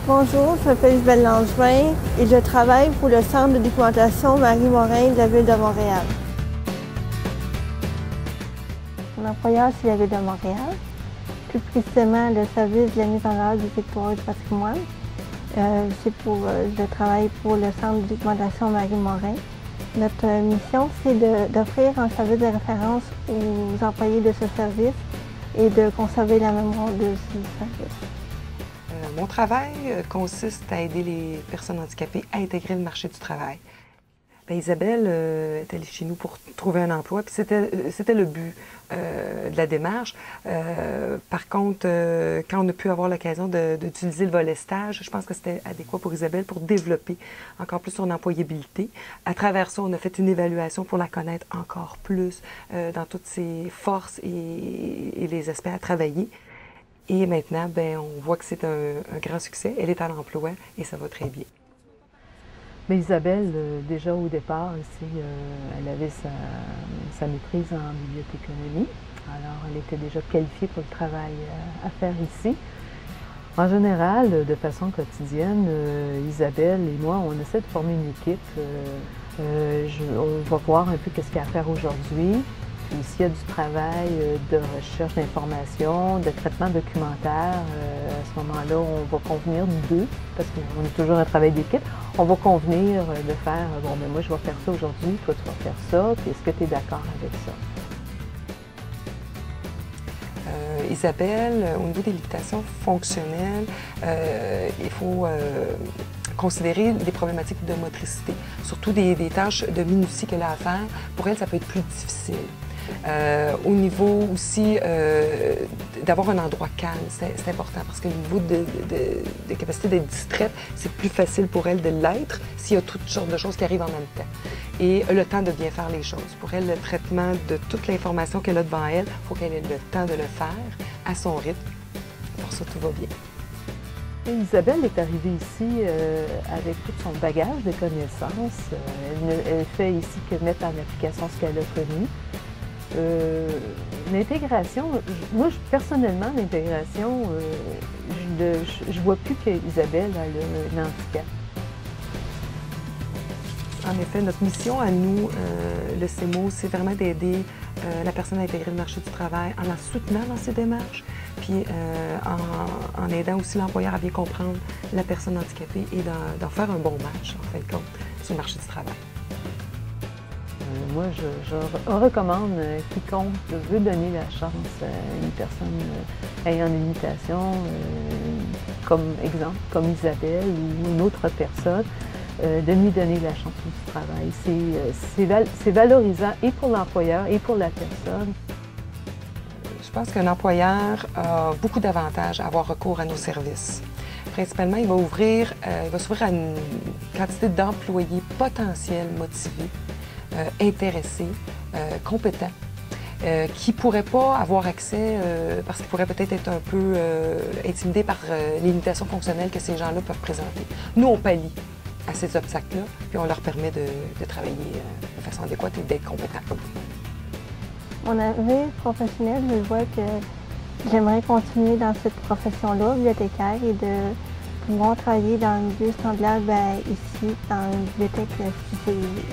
Bonjour, je m'appelle Isabelle Langevin et je travaille pour le Centre de documentation Marie-Morin de la Ville de Montréal. Mon employeur, c'est la Ville de Montréal, plus précisément le service de la mise en œuvre du Victoire du patrimoine. Je travaille pour le Centre de documentation Marie-Morin. Notre mission, c'est d'offrir un service de référence aux employés de ce service et de conserver la mémoire de ce service. Mon travail consiste à aider les personnes handicapées à intégrer le marché du travail. Isabelle est allée chez nous pour trouver un emploi, puis c'était le but de la démarche. Par contre, quand on a pu avoir l'occasion d'utiliser le volet stage, je pense que c'était adéquat pour Isabelle pour développer encore plus son employabilité. À travers ça, on a fait une évaluation pour la connaître encore plus dans toutes ses forces et les aspects à travailler. Et maintenant, on voit que c'est un grand succès. Elle est à l'emploi et ça va très bien. Mais Isabelle, déjà au départ, elle avait sa maîtrise en bibliothéconomie. Alors, elle était déjà qualifiée pour le travail à faire ici. En général, de façon quotidienne, Isabelle et moi, on essaie de former une équipe. On va voir un peu qu'est-ce qu'il y a à faire aujourd'hui. Puis s'il y a du travail de recherche d'informations, de traitement documentaire, à ce moment-là, on va convenir nous deux, parce qu'on est toujours un travail d'équipe, on va convenir de faire, bon, mais moi je vais faire ça aujourd'hui, toi tu vas faire ça, puis est-ce que tu es d'accord avec ça? Isabelle, au niveau des limitations fonctionnelles, il faut considérer des problématiques de motricité, surtout des tâches de minutie qu'elle a à faire. Pour elle, ça peut être plus difficile. Au niveau aussi d'avoir un endroit calme, c'est important parce qu'au niveau de capacité d'être distraite, c'est plus facile pour elle de l'être s'il y a toutes sortes de choses qui arrivent en même temps. Et le temps de bien faire les choses. Pour elle, le traitement de toute l'information qu'elle a devant elle, il faut qu'elle ait le temps de le faire à son rythme. Pour ça, tout va bien. Isabelle est arrivée ici avec tout son bagage de connaissances. Elle fait ici que mettre en application ce qu'elle a connu. L'intégration, moi personnellement, l'intégration, je vois plus qu'Isabelle a un handicap. En effet, notre mission à nous, le CEMO, c'est vraiment d'aider la personne à intégrer le marché du travail en la soutenant dans ses démarches, puis en aidant aussi l'employeur à bien comprendre la personne handicapée et d'en faire un bon match, en fin de compte, sur le marché du travail. Moi, je recommande quiconque veut donner la chance à une personne ayant une limitation, comme exemple, comme Isabelle ou une autre personne, de lui donner la chance du travail. C'est valorisant et pour l'employeur et pour la personne. Je pense qu'un employeur a beaucoup d'avantages à avoir recours à nos services. Principalement, il va s'ouvrir à une quantité d'employés potentiels motivés, intéressés, compétents, qui ne pourraient pas avoir accès parce qu'ils pourraient peut-être être un peu intimidés par les limitations fonctionnelles que ces gens-là peuvent présenter. Nous, on pallie à ces obstacles-là, puis on leur permet de travailler de façon adéquate et d'être compétents. Mon avenir professionnel, je vois que j'aimerais continuer dans cette profession-là, bibliothécaire, et de pouvoir travailler dans le milieu semblable ici, dans une bibliothèque spécialisée.